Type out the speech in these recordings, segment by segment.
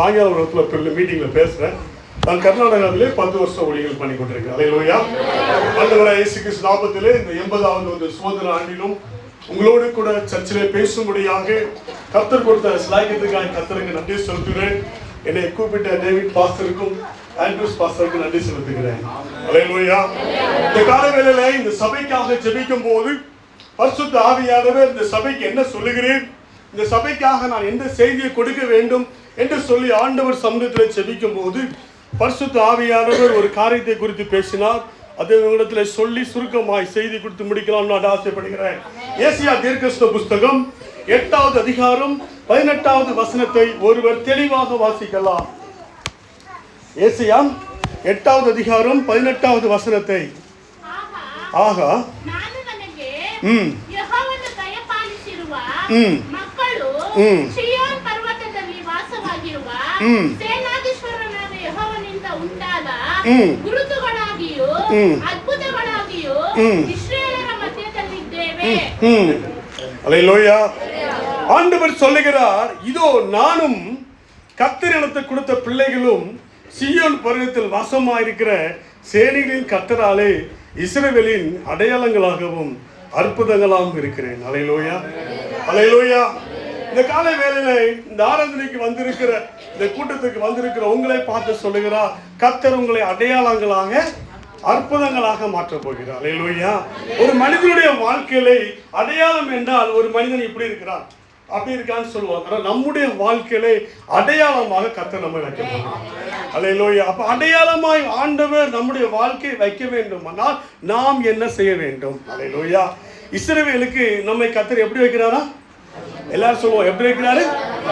சாயங்காலம் மீட்டிங்கில் பேசுகிறேன். நான் கர்நாடகாவிலே 10 வருஷம் ஊழியர்கள் பண்ணி கொண்டிருக்கேன். அல்லேலூயா. ஆண்டவராகிய இயேசு கிறிஸ்து நாமத்திலே இந்த 80வது சுதந்திர ஆண்டிலும் உங்களோடு கூட சர்ச்சிலே பேசும்படியாக கர்த்தர் கொடுத்த ஸ்லாக்கியத்துக்காக கர்த்தருக்கு நன்றி செலுத்துகிறேன். என்னை கூப்பிட்ட டேவிட் பாஸ்டருக்கும் ஆண்ட்ரூஸ் பாஸ்டருக்கும் நன்றி செலுத்துகிறேன். அல்லேலூயா. இந்த காலவேளையிலே இந்த சபைக்காக ஜெபிக்கும் போது பரிசுத்த ஆவியானவர் இந்த சபைக்கு என்ன சொல்லுகிறேன், இந்த சபைக்காக நான் எந்த செய்தியை கொடுக்க வேண்டும் என்று சொல்லி ஆண்டவர் சமூகத்தில் ஜெபிக்கும் போது பரிசுத்த ஆவியானவர் ஒரு காரியத்தை குறித்து பேசினார். அதே இடத்துல சொல்லி சுருக்கமாய் செய்தி கொடுத்து முடிக்கலாம் நான் ஆசைப்படுகிறேன். ஏசியா தீர்க்கதரிசன புஸ்தகம் 8வது அதிகாரம் 18வது வசனத்தை ஒருவர் தெளிவாக வாசிக்கலாம். ஏசியா 8வது அதிகாரம் 18வது வசனத்தை. ஆகா ஆண்டவர் சொல்லுகிறார், இதோ நானும் கர்த்தர் எனக்கு கொடுத்த பிள்ளைகளும் சீயோன் பர்வதத்தில் வாசமாயிருக்கிற சேனைகளின் கர்த்தராலே இஸ்ரவேலின் அடையாளங்களாகவும் அற்புதங்களாகவும் இருக்கிறேன். அல்லேலூயா, அல்லேலூயா. இந்த காலை வேளையில இந்த ஆராதனைக்கு வந்திருக்கிற இந்த கூட்டத்துக்கு வந்திருக்கிற உங்களை பார்த்து சொல்லுகிறார், கர்த்தர் உங்களை அடையாளங்களாக அற்புதங்களாக மாற்றப் போகிறார். அல்லேலூயா. ஒரு மனிதனுடைய வாழ்க்கையில அடையாளம் என்றால் ஒரு மனிதன் இப்படி இருக்கிறான் அப்படி இருக்கான்னு சொல்லுவாங்க. நம்முடைய வாழ்க்கையில அடையாளமாக கர்த்தர் நம்ம வைக்க போகிறார். அல்லேலூயா. அப்ப அடையாளமாய் ஆண்டவர் நம்முடைய வாழ்க்கையை வைக்க வேண்டும் ஆனால் நாம் என்ன செய்ய வேண்டும்? அல்லேலூயா. இஸ்ரவேலுக்கு நம்மை கர்த்தர் எப்படி வைக்கிறாரா? எல்லாரும் சொல்லுவோம், எப்படி வைக்கிறாரு?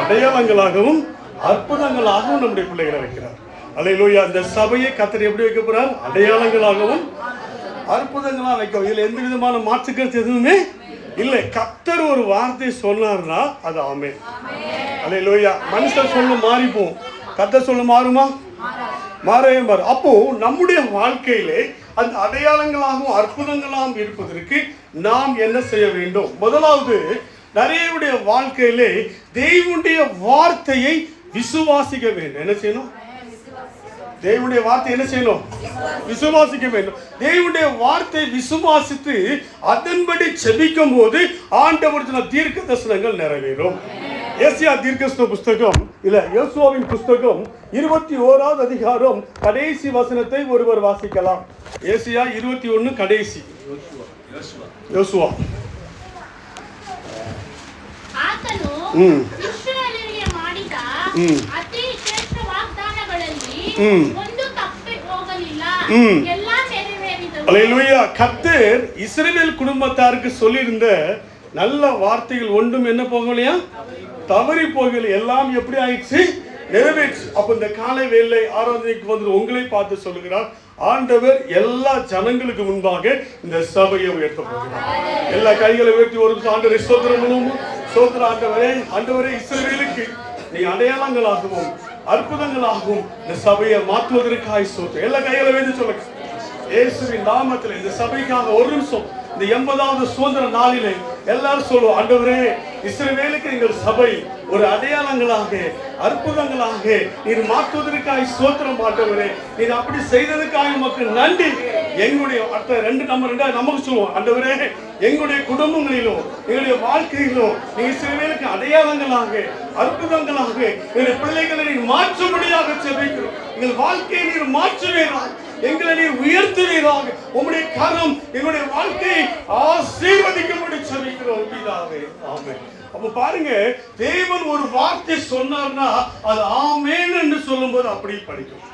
அடையாளங்களாகவும் அற்புதங்களாகவும் நம்முடைய பிள்ளைகளை வைக்கிறார். அல்லேலூயா. இந்த சபையை கர்த்தர் எப்படி வைக்க போறார்? அடையாளங்களாகவும் அற்புதங்களாக வைக்க. இதுல எந்த விதமான மாற்றுக்கள் எதுவுமே இல்லை. கர்த்தர் ஒரு வார்த்தை சொன்னார்னா அது ஆமென். அல்லேலூயா. மனுஷன் சொல்ல மாறிப்போம், கர்த்தர் சொல்ல மாறுமா? மாறவே மாறு. அப்போ நம்முடைய வாழ்க்கையிலே அந்த அடையாளங்களாகவும் அற்புதங்களாகவும் இருப்பதற்கு நாம் என்ன செய்ய வேண்டும்? முதலாவது, நிறைய வாழ்க்கையிலே தேவனுடைய வார்த்தையை விசுவாசிக்க வேண்டும். என்ன செய்யணும்? தேவனுடைய வார்த்தை என்ன செய்யணும்? விசுவாசிக்க வேண்டும். தேவனுடைய வார்த்தை விசுவாசித்து அதன்படி செபிக்கும் போது ஆண்டவருடைய தீர்க்க தரிசனங்கள் நிறைவேறும். ஏசியா தீர்க்கதரிசன புஸ்தகம் இல்ல யோசுவாவின் புஸ்தகம் 21வது அதிகாரம் கடைசி வசனத்தை ஒருவர் வாசிக்கலாம். ஏசியா 21 கடைசி. யோசுவா கர்த்தர் இஸ்ரவேல் குடும்பத்தாருக்கு சொல்லியிருந்த நல்ல வார்த்தைகள் ஒன்றும் என்ன போகலையா? தவறி போகல. எல்லாம் எப்படி ஆயிடுச்சு? நிறைவேற்று. அப்ப இந்த காலை வேளை ஆராதனைக்கு வந்து உங்களை பார்த்து சொல்லுகிறார், ஆண்டவர் எல்லா ஜனங்களுக்கு முன்பாக இந்த சபையை உயர்த்த போகிறார். எல்லா கைகளை உயர்த்தி ஒரு ஆண்டவரை ஸ்தோத்திரம் சோதர. ஆண்டவரே, ஆண்டவரே, இஸ்ரவேலுக்கு நீ அடையாளங்களாகவும் அற்புதங்களாகவும் இந்த சபையை மாற்றுவதற்காக சோதர. எல்லா கைகளை வைத்து சொல்லுங்க. இயேசுவின் நாமத்தில் இந்த சபைக்காக ஒரு நிமிஷம் இந்த 80வது சுதந்திர நாளிலே எல்லாரும் சொல்லுவோம், ஆண்டவரே, இஸ்ரவேலுக்கு எங்கள் சபை ஒரு அடையாளங்களாக அற்புதங்களாக நீர் மாற்றுவதற்காக சோத்திரம். ஆண்டவரே, நீர் அப்படி செய்ததுக்காக நமக்கு நன்றி. எங்களுடைய நமக்கு சொல்லுவோம், ஆண்டவரே, எங்களுடைய குடும்பங்களிலும் எங்களுடைய வாழ்க்கையிலும் நீங்க இஸ்ரவேலுக்கு அடையாளங்களாக அற்புதங்களாக எங்களுடைய பிள்ளைகளை நீர் மாற்றும்படியாக செபிக்கிறோம். எங்கள் வாழ்க்கையை நீர் மாற்றுவீராக, எங்களை நீர் உயர்த்துவீராக. உம்முடைய கரம் எங்களுடைய வாழ்க்கையை ஆசீர்வதிக்கும்படி செபிக்கிறோம் பிதாவே. ஆமென். அப்ப பாருங்க, தேவன் ஒரு வார்த்தை சொன்னார்னா அது ஆமென் என்று சொல்லும்போது அப்படி படிக்கும்.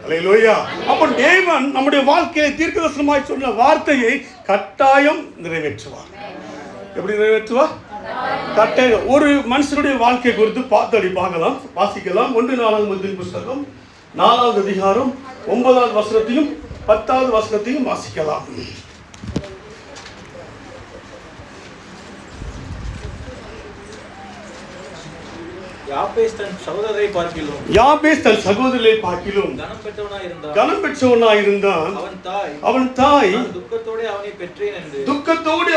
அல்லேலூயா. அப்ப தேவன் நம்முடைய வாழ்க்கையை தீர்க்கதரிசனமாய் சொன்ன வார்த்தையை கட்டாயம் நிறைவேற்றுவார். எப்படி நிறைவேற்றுவார்? கட்டாயம். ஒரு மனுஷனுடைய வாழ்க்கை குறித்து பார்க்கலாம், வாசிக்கலாம். 1 நாளாகமத்தின் புஸ்தகம் 4வது அதிகாரம் 9வது வசனத்தையும் 10வது வசனத்தையும் வாசிக்கலாம். யாபேஸ் தன் சகோதரரை பார்க்கிலும் கனம் பெற்றவனாயிருந்தான். அவன் தாய் துக்கத்தோடு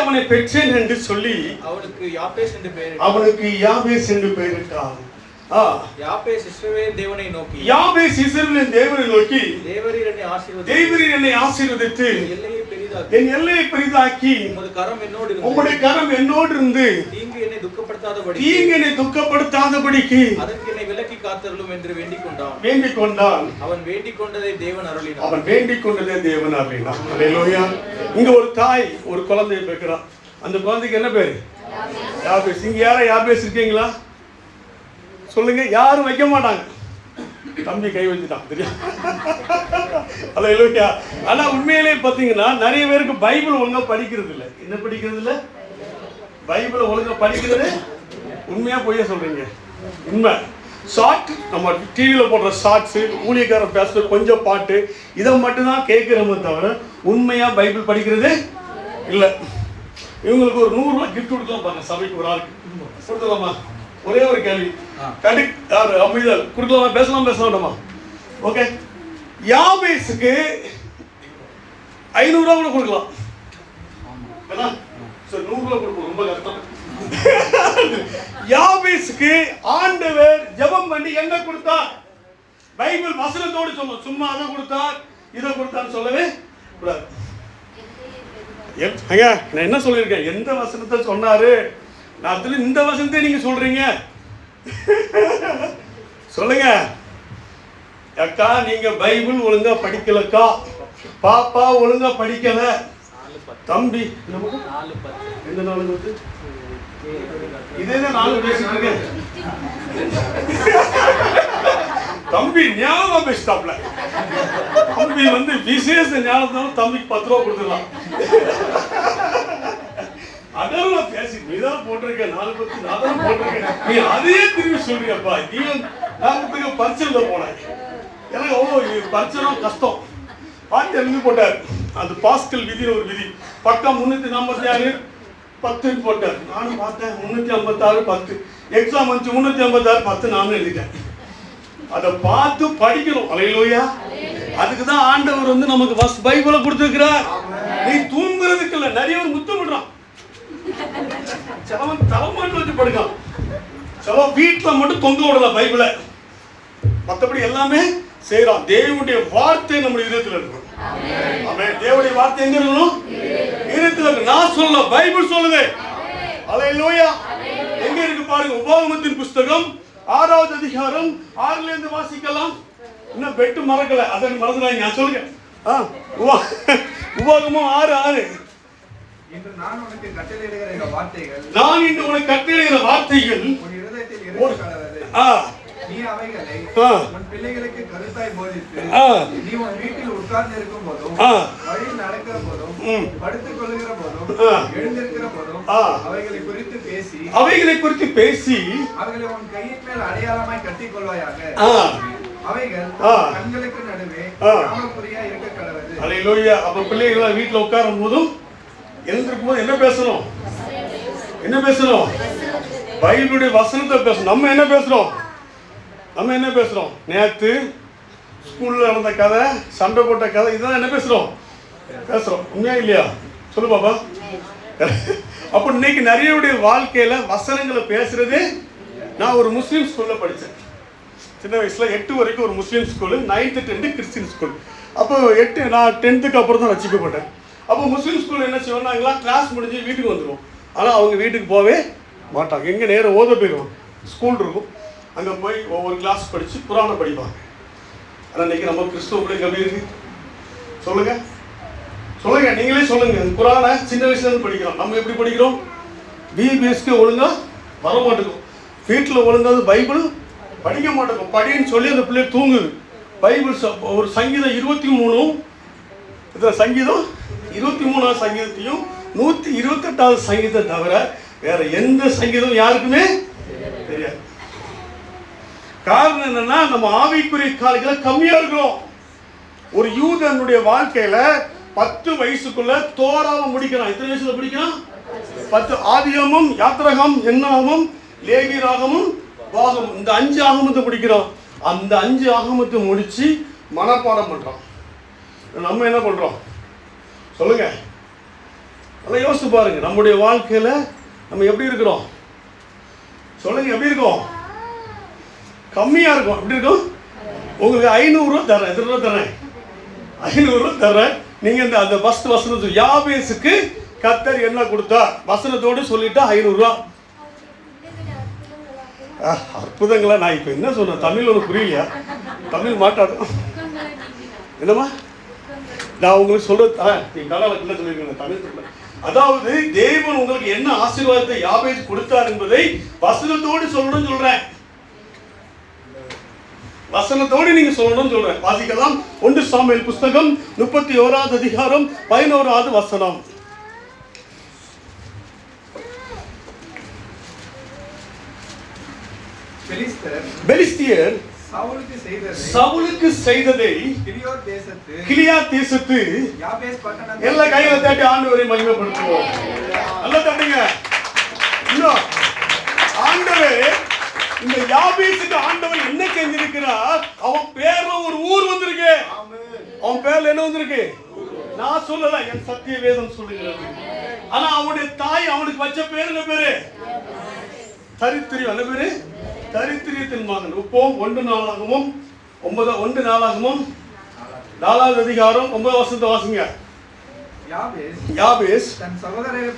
அவனை பெற்றேன் என்று சொல்லி அவனுக்கு யாபேஸ் என்று பெயரிட்டார். யாபேஸ் இஸ்ரவேல் தேவனை நோக்கி, யாபேஸ் இஸ்ரவேலின் தேவனை நோக்கி, தேவரீர் என்னை ஆசீர்வதித்து, தேவரீர் என்னை ஆசீர்வதித்து என் எல்லையை பெரிதாக்கி உம்முடைய கரம் என்னோடு இருந்து தீங்கு என்னை துக்கப்படுத்தாதபடிக்கு அதற்கு என்னை விலக்கி காத்தருளும் என்று வேண்டிக் கொண்டான். அவன் வேண்டிக் கொண்டதை தேவன் அருளினார். அல்லேலூயா. இங்க ஒரு தாய் ஒரு குழந்தையை பெற்கிறான். அந்த குழந்தைக்கு என்ன பேரு? யாபேஸ். இங்க யாரா யாபேஸ் இருக்கீங்களா? சொல்லுங்க. யாரும் வைக்க மாட்டாங்க. தம்பி கை வச்சுட்டான், தெரியும். அல்லேலூயா. ஆனா உண்மையிலே பாத்தீங்கன்னா நிறைய பேருக்கு பைபிள் ஒழுங்கா படிக்கிறது இல்லை. என்ன படிக்கிறது இல்லை? பைபிளை ஒழுங்கா படிக்கிறது. உண்மையா பொய்யா சொல்றீங்க? உண்மை. ஷார்ட், நம்ம டிவியில் போடுற ஷார்ட்ஸு, ஊழியக்காரன் பேசுகிற கொஞ்சம் பாட்டு, இதை மட்டும்தான் கேட்குறோமே தவிர உண்மையாக பைபிள் படிக்கிறது இல்லை. இவங்களுக்கு ஒரு 100 ரூபா கிஃப்ட் கொடுக்கலாம் பாருங்க, சபைக்கு ஒரு ஆளுக்கு கொடுத்துலாமா? ஒரே ஒரு கேள்வி, அமைதல் கொடுக்கலாமா? பேசலாமா? ஓகே. யாபேஸுக்கு 500 ரூபா கூட கொடுக்கலாம். 100 ரூபா கொடுக்கணும், ரொம்ப கஷ்டம். யாபேஸுக்கு ஆண்டவர் ஜெபம் பண்ணி என்ன கொடுத்தார்? பைபிள் வசனத்தோடு சொல்லும். சும்மா அதை கொடுத்தார் இதை கொடுத்தான்னு சொல்லவே கூடாது. நான் என்ன சொல்லியிருக்கேன்? எந்த வசனத்தை சொன்னாரு? நான் இந்த வசனத்தை நீங்க சொல்றீங்க. சொல்லுங்க அக்கா, நீங்க பைபிள் ஒழுங்கா படிக்கலக்கா, பாப்பா ஒழுங்கா படிக்கல, தம்பி எந்த 4 இதே 4 பேசிட்டு இருக்கேன். தம்பி ஞாபகம் பேசிட்டாப்ல. தம்பி விசேஷ ஞானத்தாலும் தம்பிக்கு 10 ரூபா கொடுத்துடலாம். அதெல்லாம் பேசி நீதான் போட்டிருக்க 4 பத்து அதான் போட்டிருக்க, நீ அதே திரும்பி சொல்றியப்பா. நீ நான் பரிச்சையில போனேன். எனக்கு பரிச்சை கஷ்டம் பார்த்து எழுதி போட்டார். அது பாஸ்கல் விதின்னு ஒரு விதி. பக்கம் 346 10 போட்டார். நானும் பார்த்தேன் 356 10. எக்ஸாம் வந்து 356 10 நானும் எழுதிட்டேன். அதை பார்த்து படிக்கணும். அல்லேலூயா. அதுக்கு தான் ஆண்டவர் நமக்கு பைபிளை கொடுத்துருக்கிறார். நீ தூங்குறதுக்கு இல்லை, நிறைய ஒரு முத்தம் விடுறான். சிலவன் தலைமாட்டு வச்சு படுக்கான், சில வீட்டில் மட்டும் தொங்க விடல பைபிளை, மற்றபடி எல்லாமே செய்யறான். தேவனுடைய வார்த்தை நம்முடைய இதயத்தில் இருக்கணும். ஆமென். தேவனுடைய வார்த்தை எங்க இருக்கணும்? இதயத்தில் இருக்கு. நான் சொல்ல, பைபிள் சொல்லுது. அல்லேலூயா. எங்க இருக்கு பாருங்க. உபாகமத்தின் புஸ்தகம் 6வது அதிகாரம் 6ல இருந்து வாசிக்கலாம். இன்னும் பெட்டு மறக்கல, அதை மறந்துடாங்க. சொல்லுங்க. உபாகமம் 6:6. நான் உனக்கு கட்டளையிடுகிற வார்த்தைகள் உன் இருதயத்தில் இருக்கக்கடவது. நீ அவைகளை உன் பிள்ளைகளுக்கு கருத்தாய் போதித்து, நீ உன் வீட்டில் உட்கார்ந்து இருக்கும் போதும், வழியில் நடக்கிற போதும், படுத்துக் கொள்ளுகிற போதும், எழுந்திருக்கிற போதும் அவைகளை குறித்து பேசி அவைகளை உன் கையின் மேல் அடையாளமாய் கட்டிக் கொள்வாயாக. அவைகள் கண்களுக்கு நடுவே ஞாபகக்குறியா இருக்கக்கடவது. அல்லேலூயா. அப்ப பிள்ளைகள் வீட்டுல உட்காரும் போதும் எழுந்திருக்கும் போது என்ன பேசணும்? பைபிளுடைய வசனத்தை பேசணும். நம்ம என்ன பேசுறோம்? நேத்து ஸ்கூல்ல நடந்த கதை, சண்டை போட்ட கதை, இதுதான் என்ன பேசுறோம். உண்மையா இல்லையா? சொல்லு பாப்பா. அப்ப இன்னைக்கு நிறைய வாழ்க்கையில வசனங்களை பேசுறது. நான் ஒரு முஸ்லீம் ஸ்கூல்ல படித்தேன். சின்ன வயசுல 8 வரைக்கும் ஒரு முஸ்லீம் school, 9th 10th Christian school. அப்போ நான் 10th அப்புறம் தான் ரசிக்கப்பட்டேன். அப்போ முஸ்லீம் ஸ்கூல் என்ன செய்வாங்கன்னா, கிளாஸ் முடிஞ்சு வீட்டுக்கு வந்துடுவோம். ஆனால் அவங்க வீட்டுக்கு போகவே மாட்டாங்க. எங்கே நேரம் ஓத போயிடுவோம். ஸ்கூல் இருக்கும், அங்கே போய் ஒவ்வொரு கிளாஸ் படித்து குரானை படிப்பாங்க. ஆனால் இன்றைக்கி நம்ம கிறிஸ்துவ பிள்ளைங்க எப்படி இருக்கு? சொல்லுங்க, நீங்களே சொல்லுங்க. குரானை சின்ன வயசுலேருந்து படிக்கிறோம். நம்ம எப்படி படிக்கிறோம்? பிபிஎஸ்க்கு ஒழுங்காக வர மாட்டேங்கும். வீட்டில் ஒழுங்காவது பைபிள் படிக்க மாட்டேங்கும். படின்னு சொல்லி அந்த பிள்ளை தூங்குது. பைபிள் ஒரு சங்கீதம் 23 இதில் சங்கீதம் 23ஆவது சங்கீதத்தையும் 128வது சங்கீதத்தை தவிர வேற எந்த சங்கீதம் யாருக்குமே தெரியாது. காரணம் என்னன்னா, நம்ம ஆவிக்குரிய காலத்துல கம்மியா இருக்கிறோம். ஒரு யூதனுடைய வாழ்க்கையில 10 வயசுக்குள்ள தோராவை முடிக்கிறான். எத்தனை வயசுல முடிக்கிறான்? 10. ஆதியாகமம், யாத்திராகமம், என்னாகமம், லேவியராகமம், வாகமம், இந்த 5 ஆகமத்தை முடிக்கிறான். அந்த 5 ஆகமத்தை முடிச்சு மனப்பாடம் பண்றான். நம்ம என்ன பண்றோம்? சொல்லுங்க. நல்லா யோசிச்சு பாருங்க. நம்முடைய வாழ்க்கையில நம்ம எப்படி இருக்கிறோம்? சொல்லுங்க, எப்படி இருக்கோம்? கம்மியாக இருக்கும். எப்படி இருக்கும்? உங்களுக்கு 500 ரூபா தரேன், எத்தனை ரூபா தரேன்? 500 ரூபா தரேன். நீங்கள் இந்த அந்த ஃபஸ்ட் வசனம் யாபேசுக்கு கர்த்தர் என்ன கொடுத்தா வசனத்தோடு சொல்லிட்டா 500 ரூபா. அற்புதங்களா? நான் இப்போ என்ன சொன்னேன்? தமிழ் ஒன்று புரியலையா? தமிழ் மாட்டாடும் என்னம்மா? நான் உங்களுக்கு சொல்றது நீங்க கலால என்ன சொல்லிருக்கீங்க? தமிழ் சொல்ல. அதாவது தேவன் உங்களுக்கு என்ன ஆசீர்வாதத்தை யாபேஸ் கொடுத்தார் என்பதை வசனத்தோடு சொல்லணும்னு சொல்றேன். வசனத்தோடு நீங்க சொல்லணும்னு சொல்றேன். வாசிக்கலாம். 1 சாமுவேல் புஸ்தகம் 31வது அதிகாரம் 11வது வசனம். பெலிஸ்தியர் சவுலுக்கு செய்ததை கிலியாத் தேசத்து எல்லா கையில தட்டி ஆண்டவரை மகிமைப்படுத்துவோம். நல்லா தட்டுங்க. இன்னும் ஆண்டவர் இந்த யாபேசுக்கு ஆண்டவர் என்ன செஞ்சிருக்கிறார்? அவன் பேர்ல ஒரு ஊர் வந்திருக்கு. அவன் பேர்ல என்ன வந்திருக்கு? நான் சொல்லல, என் சத்திய வேதம் சொல்லுகிறது. ஆனா அவனுடைய தாய் அவனுக்கு வச்ச பேரு என்ன பேரு? தரித்திரியம். என்ன பேரு? தரித்திரியத்தின் மகன். உப்போம் 1 நாளாகமும் 4வது அதிகாரம் 9வது வசனத்தை வாசிங்க. யாபேஸ் தன் சகோதரரை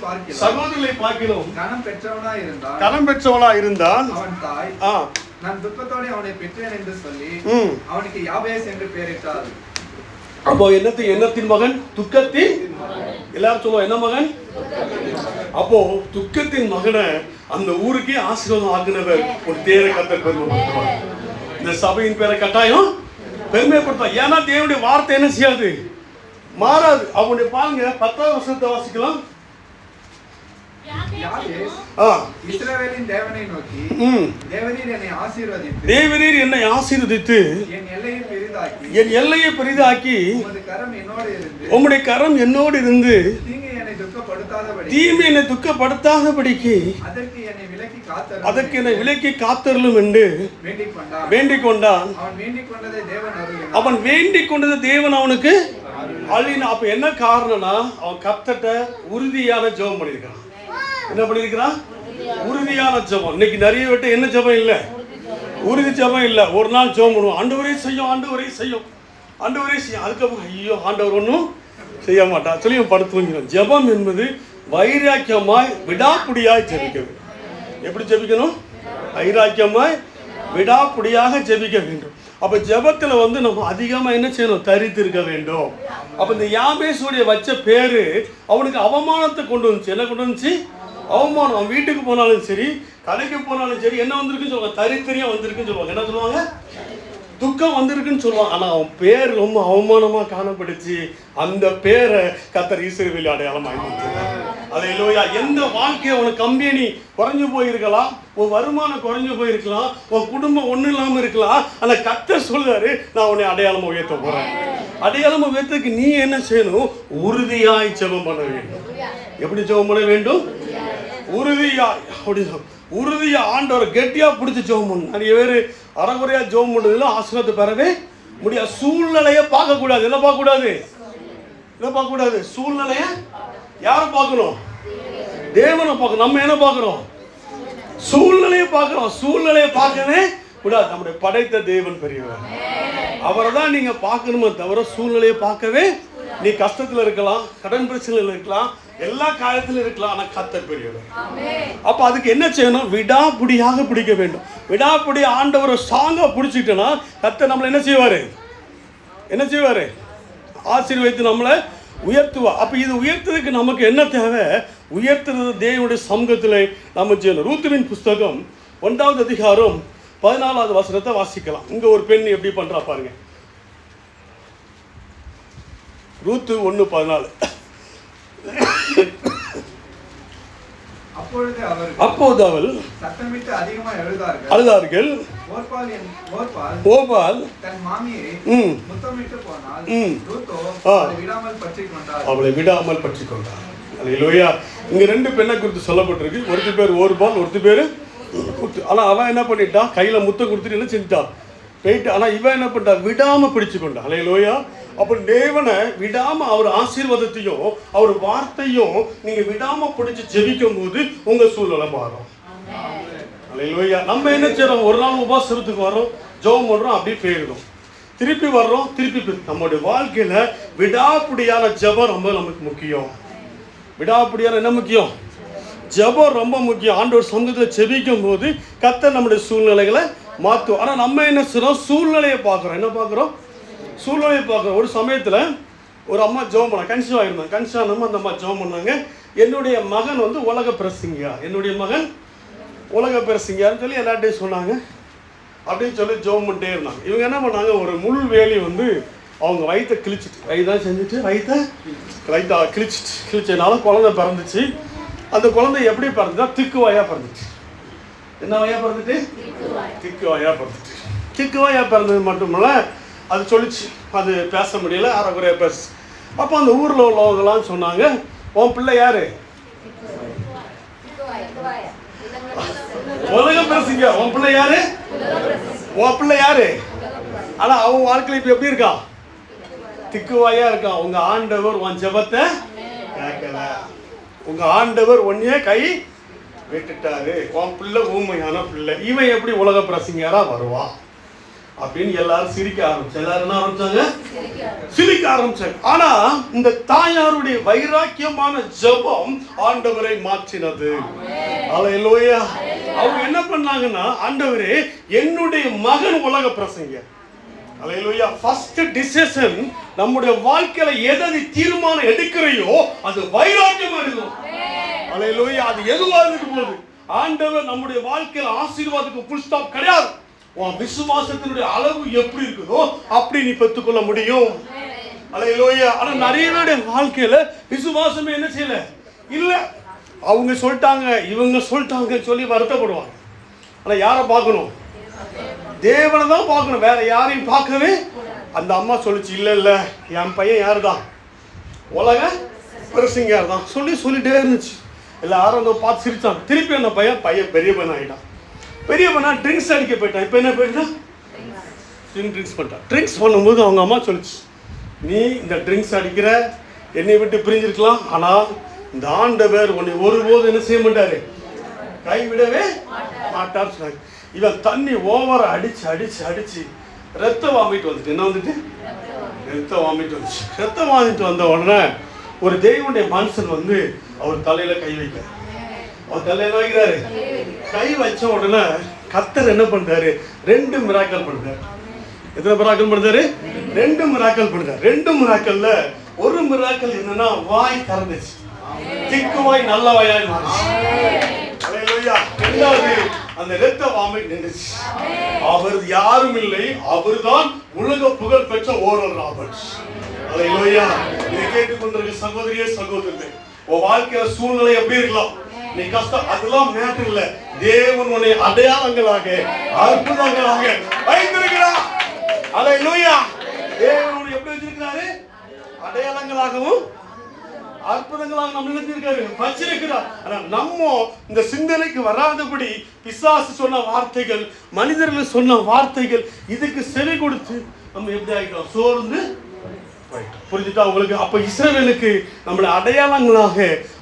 பார்க்கிலும் கனம் பெற்றவனா இருந்தான். அவன் தாய் நான் துக்கத்தோட அவனை பெற்றேன் என்று சொல்லி அவனுக்கு யாபேஸ் என்று பெயரிட்டார். அப்போ என்னத்தின் மகன்? துக்கத்தின். எல்லாரும் சொல்லுவோம் என்ன மகன்? அப்போ துக்கத்தின் மகனை அந்த ஊருக்கே ஆசீர்வாதம் ஆக்குனவர் ஒரு தேரை கர்த்தர் பெருமைப்படுத்துவார். இந்த சபையின் பேரை கட்டாயம் பெருமைப்படுத்துவார். ஏன்னா தேவனுடைய வார்த்தை என்ன செய்யாது? மாறாது. அவனுடைய பாருங்க 10வது வசனத்தை வாசிக்கலாம். இஸ்ரவேலின் தேவனை நோக்கி தேவரீர் என்னை ஆசீர்வதித்து என் எல்லையை பெரிதாக்கி உம்முடைய கரம் என்னோடு இருந்து தீமை என்னை துக்கப்படுத்தாதபடிக்கு அதற்கு என்னை விலக்கி காத்தருளும் என்று வேண்டிக் கொண்டான். அவன் வேண்டிக் கொண்டது தேவன் அவனுக்கு அழினா. அப்ப என்ன காரணம்னா அவன் கர்த்தர்ட்ட உறுதியான ஜெபம் பண்ணியிருக்கான். என்ன பண்ணியிருக்கிறான்? உறுதியான ஜெபம். இன்னைக்கு நிறைய விட்டு என்ன ஜெபம் இல்லை? உறுதி ஜெபம் இல்லை. ஒரு நாள் ஜெபம் பண்ணுவோம், ஆண்டவரே செய்யும், ஆண்டவரே செய்யும், ஆண்டவரே செய்யும். அதுக்கப்புறம் ஐயோ ஆண்டவர் ஒன்றும் செய்ய மாட்டான் சொல்லி படுத்துவீங்க. ஜெபம் என்பது வைராக்கியமாய் விடாப்புடியாய் ஜெபிக்கிறது. எப்படி ஜெபிக்கணும்? வைராக்கியமாய் விடாப்புடியாக ஜெபிக்க வேண்டும். அப்ப ஜெபத்துல நம்ம அதிகமா என்ன செய்யணும்? தரித்திருக்க வேண்டும். அப்ப இந்த யாபேசுடைய வச்ச பேரு அவனுக்கு அவமானத்தை கொண்டு வந்துச்சு. என்ன கொண்டு வந்துச்சு? அவமானம். அவன் வீட்டுக்கு போனாலும் சரி, கடைக்கு போனாலும் சரி, என்ன வந்திருக்குன்னு சொல்லுவாங்க? தரித்திரியம் வந்திருக்குன்னு சொல்லுவாங்க. என்ன சொல்லுவாங்க? துக்கம் வந்திருக்குன்னு சொல்லுவாங்க. ஆனா அவன் பேர் ரொம்ப அவமானமா காணப்படுச்சு. அந்த பேரை கர்த்தர் இஸ்ரவேல் அடையாளமாய் மாற்றினார். அல்லேலூயா. எந்த வாழ்க்கை உனக்கு கம்பெனி குறைஞ்சு போயிருக்கலாம், உன் வருமானம் குறைஞ்சு போயிருக்கலாம், உன் குடும்பம் ஒன்றும் இல்லாமல் இருக்கலாம். ஆனா கர்த்தர் சொல்றாரு, நான் உன்னை அடையாளமா உயர்த்த போறேன். அடையாளமா உயர்த்ததுக்கு நீ என்ன செய்யணும்? உறுதியாய் ஜெபம் பண்ண வேண்டும். எப்படி ஜெபம் பண்ண வேண்டும்? உறுதியாய். அப்படி உறுதியா ஆண்டவர் கெட்டியா பிடிச்சி ஜெபம் பண்ணணும். நிறைய பேர் அறகுறையா ஜெபம் பண்ணுறதுல ஆசீர்வாதத்தை பெறவே முடியாது. சூழ்நிலையை பார்க்கக்கூடாது. என்ன பார்க்கக்கூடாது? என்ன பார்க்கக்கூடாது? சூழ்நிலையை யாரை பார்க்கணும்? தேவனை பார்க்கணும். நம்ம என்ன பார்க்குறோம்? சூழ்நிலையை பார்க்குறோம். சூழ்நிலையை பார்க்கவே கூடாது. நம்முடைய படைத்த தேவன் பெரியவர். அவரை தான் நீங்க பார்க்கணுமே தவிர சூழ்நிலையை பார்க்கவே. நீ கஷ்டத்தில் இருக்கலாம், கடன் பிரச்சனையில் இருக்கலாம், எல்லா காலத்திலும் இருக்கலாம். ஆனால் கர்த்தர் பெரியவர். அப்போ அதுக்கு என்ன செய்யணும்? விடாப்புடியாக பிடிக்க வேண்டும். விடாப்புடி ஆண்டவரை ஸ்ட்ராங்காக பிடிச்சிட்டோன்னா கர்த்தர் நம்மளை என்ன செய்வார்? என்ன செய்வார்? ஆசீர்வதித்து நம்மளை உயர்த்துவா. அப்போ இது உயர்த்துறதுக்கு நமக்கு என்ன தேவை? உயர்த்துறது தேவனுடைய சமூகத்தில் நம்ம செய்யணும். ரூத்துவின் புஸ்தகம் 1வது அதிகாரம் 14வது வசனத்தை வாசிக்கலாம். இங்க ஒரு பெண் எப்படி பண்றா பாருங்க. ரூத்து 1:14. அப்போது அவள் சத்தமிட்டு அதிகமாக அழுதார்கள். ஓபால் தன் மாமியை முத்தமிட்டு போனால் ரூத்தோ அவளை விடாமல் பற்றி கொண்டாள். அல்லேலூயா. இங்க 2 பெண்ணை குறித்து சொல்லப்பட்டிருக்கு. ஒருத்தி பேர் ஓர்பால், ஒருத்தி பேர் குத்து. ஆனால் அவன் என்ன பண்ணிட்டான்? கையில் முத்தம் கொடுத்துட்டு என்ன செஞ்சுட்டான்? போயிட்டு. ஆனால் இவன் என்ன பண்ணிட்டா? விடாமல் பிடிச்சு கொண்டான். அல்லேலூயா. அப்போ தேவனை விடாமல் அவர் ஆசீர்வாதத்தையும் அவர் வார்த்தையும் நீங்கள் விடாமல் பிடிச்சி ஜெபிக்கும் போது உங்கள் சூழ்நிலை மாறும். அல்லேலூயா. நம்ம என்ன செய்யறோம்? ஒரு நாள் உபவாசத்துக்கு வரோம், ஜெபம் பண்றோம், அப்படியே போயிடுறோம். திருப்பி வர்றோம், திருப்பி நம்முடைய வாழ்க்கையில விடாப்பிடியான ஜெபம் ரொம்ப நமக்கு முக்கியம். விடாப்பிடியான என்ன முக்கியம்? ஜெபம் ரொம்ப முக்கியம். ஆண்டவர் சமூகத்தில் ஜெபிக்கும் போது கர்த்தர் நம்முடைய சூழ்நிலைகளை மாற்றுவோம். ஆனால் நம்ம என்ன செய்றோம்? சூழ்நிலையை பார்க்குறோம். என்ன பார்க்குறோம்? சூழ்நிலையை பார்க்குறோம். ஒரு சமயத்தில் ஒரு அம்மா ஜெபம் பண்ணாங்க, கன்சீவ் ஆகிருந்தாங்க. கன்சீவ் ஆனமா அந்த அம்மா ஜெபம் பண்ணாங்க, என்னுடைய மகன் வந்து உலக பிரசங்கியா, என்னுடைய மகன் உலக பிரசங்கியான்னு சொல்லி எல்லார்ட்டையும் சொன்னாங்க. அப்படின்னு சொல்லி ஜெபம் பண்ணிட்டே இருந்தாங்க. இவங்க என்ன பண்ணாங்க? ஒரு முள் வேலி வந்து அவங்க வயிற்றை கிழிச்சிட்டு, வயிற்றாக செஞ்சுட்டு வயிற்றை கிழிச்சதுனால குழந்தை பிறந்துச்சு. அந்த குழந்தை எப்படி பிறந்துட்டா? திக்குவாயாக பிறந்துச்சு. என்ன வாயா பிறந்துட்டு? திக்குவாயாக பிறந்துட்டு. திக்குவாயாக பிறந்தது மட்டுமில்ல, அது சொல்லிச்சு, அது பேச முடியல, அரைக்குறைய பேசு. அப்போ அந்த ஊரில் உள்ளவங்களாம் சொன்னாங்க, உன் பிள்ளை யாரு? உலக பிரசிங்க. உன் பிள்ளை யாரு? உன் பிள்ளை யாரு? ஆனா அவன் வாழ்க்கையில இப்ப எப்படி இருக்கான்? திக்குவாயா இருக்கான். உங்க ஆண்டவர் உன் ஜெபத்தை கேட்கல, உங்க ஆண்டவர் ஒன்னே கை விட்டுட்டாரு. உன் பிள்ளை ஊமையான பிள்ளை, இவன் எப்படி உலக பிரசங்கியாரா வருவான் அப்படின்னு எல்லாரும் சிரிக்க ஆரம்பிச்சாங்க. எல்லாரும் என்ன ஆரம்பிச்சாங்க? சிரிக்க ஆரம்பிச்சாங்க. ஆனா இந்த தாயாருடைய வைராக்கியமான ஜெபம் ஆண்டவரை மாற்றினது. அல்லேலூயா. அவங்க என்ன பண்ணாங்கன்னா, ஆண்டவரே என்னுடைய மகன் உலக பிரசங்கியார். அல்லேலூயா. ஃபர்ஸ்ட் டிசிஷன் நம்முடைய வாழ்க்கையில எதை தீர்மானம் எடுக்கிறையோ அது வைராக்கியமா இருக்கும். அல்லேலூயா. அது எதுவா இருக்கும் போது ஆண்டவர் நம்முடைய வாழ்க்கையில ஆசீர்வாதத்துக்கு ஃபுல் ஸ்டாப் கிடையாது. உன் விசுவாசத்தினுடைய அளவு எப்படி இருக்குதோ அப்படி நீ பெற்றுக்கொள்ள முடியும். அல்லேலூயா. ஆனா நிறைய பேருடைய வாழ்க்கையில விசுவாசமே என்ன செய்யல, இல்ல. அவங்க சொல்லிட்டாங்க, இவங்க சொல்லிட்டாங்க சொல்லி வருத்தப்படுவாங்க. ஆனா யாரை பார்க்கணும்? தேவனை தான் பார்க்கணும், வேற யாரையும் பார்க்கவே. அந்த அம்மா சொல்லிச்சு, இல்ல இல்ல என் பையன் யாரு தான்? உலக பிரசங்கியார் தான் சொல்லிட்டே இருந்துச்சு. எல்லாரும் அந்த பார்த்து சிரிச்சாங்க. திருப்பி அந்த பையன் பெரிய பையன் ஆகிட்டான். பெரிய பையனா ட்ரிங்க்ஸ் அடிக்க போயிட்டான். இப்போ என்ன போயிட்டான்? ட்ரிங்க்ஸ் பண்ணிட்டான். ட்ரிங்க்ஸ் பண்ணும்போது அவங்க அம்மா சொல்லிச்சு, நீ இந்த ட்ரிங்க்ஸ் அடிக்கிற, என்னை விட்டு பிரிஞ்சிருக்கலாம், ஆனால் இந்த ஆண்டவர் உன்னை ஒருபோது என்ன செய்ய மாட்டாரு, கைவிடவே மாட்டார் சொன்னாங்க. இவன் தண்ணி ஓவரா அடிச்சு ரத்த வாமிட்டு வந்துட்டு, என்ன வந்துட்டு? ரத்த வாமிட்டு வந்துச்சு. ரத்த வாமிட்டு வந்த உடனே ஒரு தெய்வனுடைய மனுஷன் வந்து அவர் தலையில கை வைக்க, அவர் தலையில வைக்கிறாரு. கை வச்ச உடனே கர்த்தர் என்ன பண்றாரு? 2 மிராக்கல் பண்றாரு. எத்தனை மிராக்கல் பண்றாரு? 2 மிராக்கல் பண்றாரு. 2 மிராக்கல்ல ஒரு மிராக்கல் என்னன்னா, வாய் திறந்துச்சு, திக்குவாய் நல்ல வாயாய் மாறிச்சு. அல்லேலூயா. இரண்டாவது, அந்த இரத்த வாமிட் நின்றுச்சு. அவர் யாரும் இல்லை, அவர்தான் உலக புகழ் பெற்ற ஓரல் ராபர்ட்ஸ். அல்லேலூயா. இதை கேட்டுக்கொண்டிருக்க சகோதரியே சகோதரர்களே, உன் வாழ்க்கையில சூழ்நிலை எப்படி இருக்கலாம், நீ கஷ்டம், அதெல்லாம் மேட்டர் இல்ல. தேவன் உன்னை அடையாளங்களாக அற்புதங்களாக வைத்திருக்கிறார். அல்லேலூயா. தேவன் எப்படி வச்சிருக்கிறாரு? அடையாளங்களாகவும் அற்புதங்களாக நம்ம நினைச்சிருக்காரு, வச்சிருக்கிறார். ஆனா நம்ம இந்த சிந்தனைக்கு வராதபடி பிசாசு சொன்ன வார்த்தைகள், மனிதர்கள் சொன்ன வார்த்தைகள், இதுக்கு செவி கொடுத்து நம்ம எப்படி ஆகிட்டோம்? சோர்ந்து புரிஞ்சுட்டா உங்களுக்கு? அப்ப இஸ்ரவேலுக்கு நம்மளை அடையாளங்களாக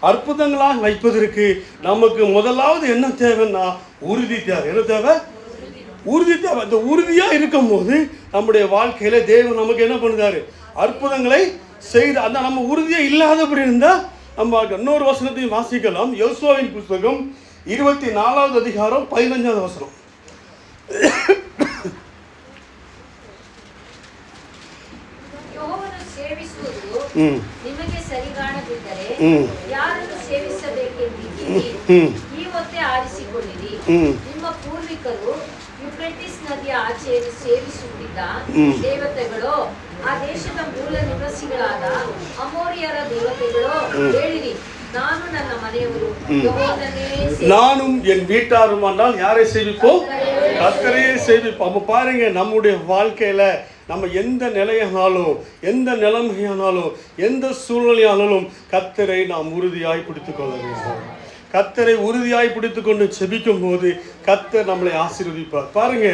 அற்புதங்களாக வைப்பதற்கு நமக்கு முதலாவது என்ன தேவைன்னா உறுதி தேவை. என்ன தேவை? உறுதி தேவை. இந்த உறுதியா இருக்கும் போது நம்முடைய வாழ்க்கையில தேவன் நமக்கு என்ன பண்ணுறாரு? அற்புதங்களை செய்து. அந்த நம்ம உறுதியா இல்லாதபடி இருந்தா நம்ம இன்னொரு வசனத்தையும் வாசிக்கலாம். யோசுவாவின் புத்தகம் 24வது அதிகாரம் 15வது வசனம். ನಿಮಗೆ ಸರಿಗಾಣದಿದ್ದರೆ ಯಾರನ್ನು ಸೇವಿಸಬೇಕೆಂದಿದ್ದೀರಿ? ಇವತ್ತೇ ಆರಿಸಿಕೊಳ್ಳಿರಿ. ನಿಮ್ಮ ಪೂರ್ವಿಕರು ಯುಫ್ರೆಟಿಸ್ ನದಿಯ ಆಚೆಯಲ್ಲಿ ಸೇವಿಸುತ್ತಿದ್ದ ದೇವತೆಗಳು, ಆ ದೇಶದ ಮೂಲ ನಿವಾಸಿಗಳಾದ ಅಮೋರಿಯರ ದೇವತೆಗಳು, ಹೇಳಿರಿ, ನಾನು ನನ್ನ ಮನೆಯವರು நானும் என் வீட்டாரும் ஆனால் யாரை சேவிப்போம்? கர்த்தரையே சேவிப்போம். அப்ப பாருங்க, நம்முடைய வாழ்க்கையில நம்ம எந்த நிலையானாலும், எந்த நிலைமையானாலும், எந்த சூழ்நிலையானாலும் கர்த்தரை நாம் உறுதியாய் பிடித்துக் கொள்ள வேண்டும். கர்த்தரை உறுதியாய் பிடித்துக் கொண்டு செபிக்கும் போது கர்த்தர் நம்மளை ஆசீர்வதிப்பார். பாருங்க,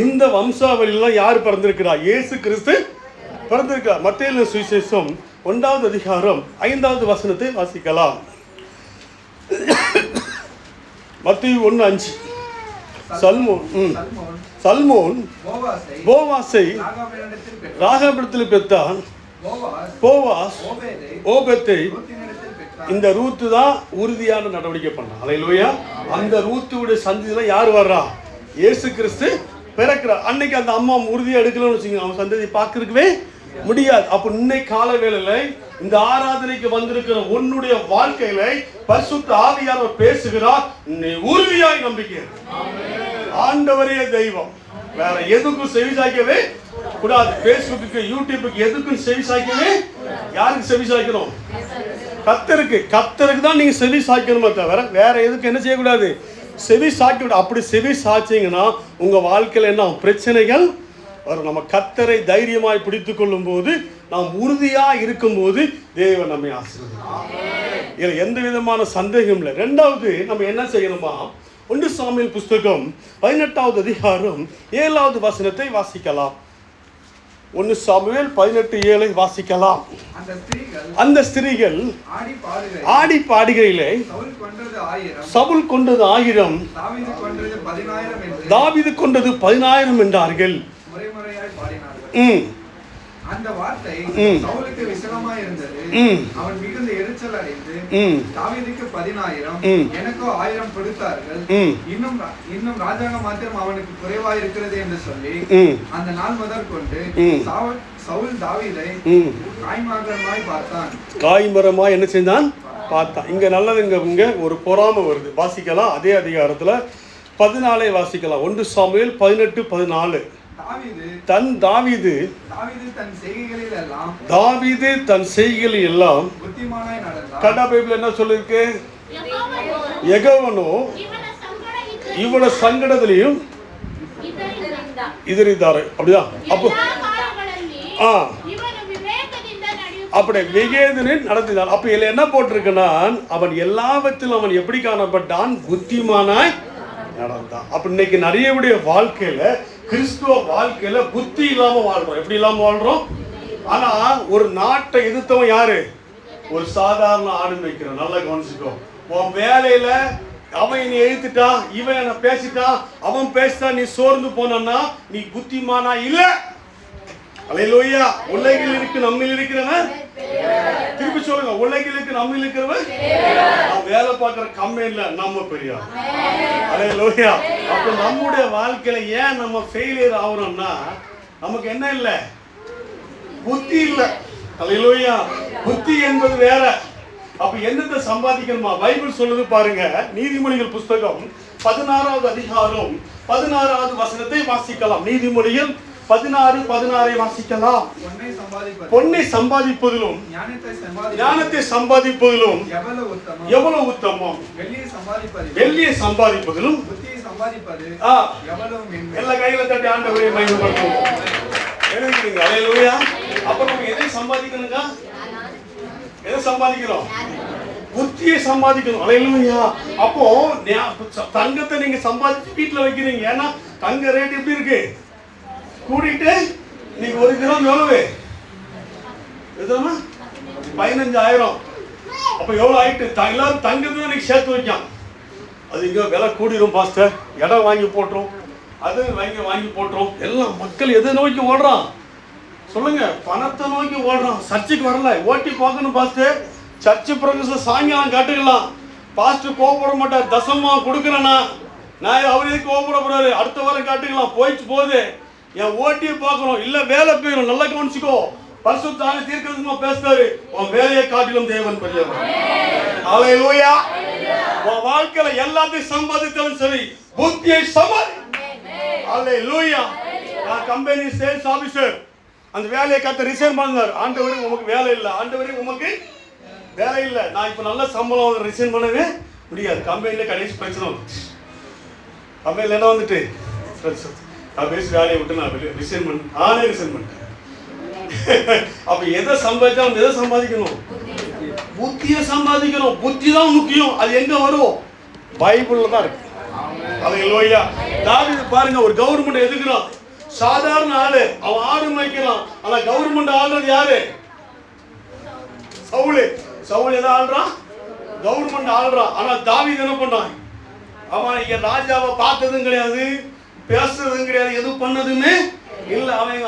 இந்த வம்சாவளியெல்லாம் யார் பிறந்திருக்கிறா? இயேசு கிறிஸ்து பிறந்திருக்கிறார். மத்தேயு சுவிசேஷம் 1வது அதிகாரம் 5வது வசனத்தை வாசிக்கலாம். மத்தேயு 1:5. சல்மோன் சல்மோன் சல்மோன் போவாசை போவாசை ராகாபினிடத்தில் பெற்றான். ராகாபிடத்தில் பெற்றான். போவாஸ் போவாஸ் ஓபேதை ஓபேத்தை ரூத்தினிடத்தில் பெற்றான். இந்த ரூத்து தான் உறுதியான நடவடிக்கை பண்ணான். அல்லேலூயா. அந்த ரூத்துடைய சந்ததியில யார் வர்றா? இயேசு கிறிஸ்து பிறக்கிறார். அன்னைக்கு அந்த அம்மா உறுதியா எடுக்கலன்னு வச்சுங்க, அவன் சந்ததி பார்க்கறதுக்கவே முடியாது. அப்ப இன்னைக்கு கால வேளையில இந்த ஆராதனைக்கு வந்திருக்கிற உன்னுடைய வாழ்க்கையில பரிசுத்த ஆவியானவர் பேசுகிறார். நீ உறுதியாய் நம்பிக்கை. ஆண்டவரே தெய்வம். வேற எதுக்கும் செவி சாய்க்கவே கூடாது. பேஸ்புக்கு யூடியூபுக்கு எதுக்கும் செவி சாய்க்கவே. யாருக்கு செவி சாய்க்கணும்? கர்த்தருக்கு. கர்த்தருக்கு தான் நீங்க செவி சாய்க்கணுமே தவிர வேற எதுக்கு என்ன செய்யக்கூடாது? செவி சாய்க்க. அப்படி செவி சாய்ச்சிங்கன்னா உங்க வாழ்க்கையில் என்ன பிரச்சனைகள் வரும். நம்ம கர்த்தரை தைரியமாய் பிடித்து கொள்ளும் போது, நாம் உறுதியா இருக்கும் போது தேவன் நம்மை ஆசீர்வதிப்பார். இதுல எந்த விதமான சந்தேகம் இல்லை. ரெண்டாவது நம்ம என்ன செய்யணுமா? 1 சாமுவேல் புஸ்தகம் 18வது அதிகாரம் 7வது வசனத்தை வாசிக்கலாம். 1 சாமுவேல் 18:7 வாசிக்கலாம். அந்த ஸ்திரீகள் ஆடி பாடுகையிலே சவுல் கொண்டது 1000, தாவீது கொண்டது 10,000 என்றார்கள். அந்த வார்த்தை சவுலுக்கு விசனமாய் இருந்தது. அவன் மிகுந்த எரிச்சல் அடைந்து தாவீதுக்கு 10,000 எனக்கோ 1000 கொடுத்தார்கள். இன்னும் ராஜாங்கம் மாத்திரம் அவனுக்கு குறைவாய் இருக்கிறது என்று சொல்லி அந்த நாள் முதற்கொண்டு சவுல் தாவீதை காய்மரமாய் பார்த்தான். காய்மரமாய் என்ன செஞ்சான்? பார்த்தான். இங்க நல்லதுங்க, இங்க ஒரு பொறாமை வருது. வாசிக்கலாம் அதே அதிகாரத்துல 14 வாசிக்கலாம். 1 சாமுவேல் 18:14. தாவீது தன் செய்கைகளில் எல்லாம் கடா பைபிள் என்ன சொல்லிருக்கு? யெகோவனோ இவன சங்கடத்திலையும் இதறிதாரு. அப்படியா? அப்போ அப்படி விவேகனின் நடத்தினான். அப்ப இதுல என்ன போட்டிருக்குன்னா, அவன் எல்லாவற்றிலும் அவன் எப்படி காணப்பட்டான்? புத்திமானாய் நடந்தான். அப்ப இன்னைக்கு நிறைய வாழ்க்கையில, கிறிஸ்துவ வாழ்க்கையில புத்தி இல்லாம வாழ்றோம். எப்படி இல்லாம வாழ்றோம்? ஆனா ஒரு நாட்டை எதிர்த்தவன் யாரு? ஒரு சாதாரண ஆடு மேய்க்கிறான். நல்லா கவனிச்சுக்கோ. உன் வேலையில அவன் என்னை எழுத்துட்டா, இவன் என்ன பேசிட்டா, அவன் பேசிட்டா, நீ சோர்ந்து போனா நீ புத்திமானா இல்ல. அல்லேலூயா. உலகில் இருக்கு நம்மில் இருக்கிறவன். திருப்பி சொல்லுங்க, உலகில் இருக்கு நம்மில் இருக்கிறவன். நான் வேலை பார்க்கிற கம்பெனில நம்ம பெரிய. அல்லேலூயா. அப்ப நம்முடைய வாழ்க்கையில ஏன் நம்ம ஃபெயிலியர் ஆகுறோம்னா, நமக்கு என்ன இல்லை? புத்தி இல்லை. அல்லேலூயா. புத்தி என்பது வேற. அப்ப என்னத்தை சம்பாதிக்கணுமா? பைபிள் சொல்லுது பாருங்க. நீதிமொழிகள் புஸ்தகம் 16வது அதிகாரம் 16வது வசனத்தை வாசிக்கலாம். நீதிமொழிகள் 16:16 வாசிக்கலாம். பொன்னை சம்பாதிப்பதிலும் ஞானத்தை சம்பாதிப்பதிலும் எவ்வளவு உத்தமம். வெள்ளியை சம்பாதிப்பதிலும் எல்லா கையில தட்டி ஆண்டவரை மகிமைப்படுத்துவோம். எழுதுறீங்க. அல்லேலூயா. அப்ப நம்ம எதை சம்பாதிக்கணுங்க? எதை சம்பாதிக்கிறோம்? புத்தியை சம்பாதிக்கணும். அல்லேலூயா. அப்போ தங்கத்தை நீங்க சம்பாதிச்சு வீட்டுல வைக்கிறீங்க. ஏன்னா தங்க ரேட் எப்படி இருக்கு? கூட்டிட்டு நீங்க 1 கிராம் எவ்வளவு? 15,000. அப்ப எவ்வளவு ஆயிட்டு? எல்லாரும் தங்கத்தை நீங்க சேர்த்து வைக்கலாம். அது இங்க விலை கூடிரும் பாஸ்டர். இடம் வாங்கி போட்டுரும், அது வாங்கி போட்டுரும். எல்லாம் மக்கள் எதை நோக்கி ஓடுறான் சொல்லுங்க? பணத்தை நோக்கி ஓடுறான். சர்ச்சுக்கு வரல, ஓட்டி பார்க்கணும் பாஸ்டர். சர்ச்சு பிரதேசம் சாயங்காலம் காட்டுக்கலாம். பாஸ்டர் கோவப்பட மாட்டார். தசமா கொடுக்குறேன்னா நான் அவரே கோவப்பட போறாரு. அடுத்த வாரம் காட்டுக்கலாம். போயிட்டு போகுது. என் ஓட்டியை பார்க்கணும். இல்ல வேலை போயிடும். நல்லா கவனிச்சுக்கோ. பரிசுத்த ஆவி தீர்க்கதரிசனமா பேசுறாரு. உன் வேலையை காட்டிலும் தேவன் பெரியவர். அல்லேலூயா. உன் வாழ்க்கையில எல்லாத்தையும் சம்பாதித்தாலும் சரி, புத்தியை சம்பாதி. அல்லேலூயா. நான் கம்பெனி சேல்ஸ் ஆபீசர். அந்த வேலையை கத்த ரிசைன் பண்ணார். ஆண்டவரே உமக்கு வேலை இல்லை. ஆண்டவரே உமக்கு வேலை இல்லை. நான் இப்ப நல்ல சம்பளம் ரிசைன் பண்ணவே முடியாது. கம்பெனில கடைசி பிரச்சனை கம்பெனில என்ன வந்துட்டு வேலையை விட்டு நான் ரிசைன் பண்ண நானே ரிசைன் பண்ணிட்டேன். அப்ப எதை சம்பாதிச்சாலும் எதை சம்பாதிக்கணும்? புத்தியை சம்பாதிக்கணும். புத்தி தான் முக்கியம். அது எங்க வரும்? பைபிள்ல தான் இருக்கு. அல்லேலூயா. தாவீது பாருங்க, ஒரு கவர்மெண்ட் எதுக்குறான்? சாதாரண ஆளு. அவன் ஆடு மேய்க்கிறான். ஆனா கவர்மெண்ட் ஆளுறது யாரு? சவுல். சவுல் எதை ஆள்றான்? கவர்மெண்ட் ஆள்றான். ஆனா தாவீது என்ன பண்ணான்? அவன் ராஜாவை பார்த்ததும் கிடையாது, பேசுறதும் கிடையாது, எதுவும் பண்ணதுமே இல்லை. அவன்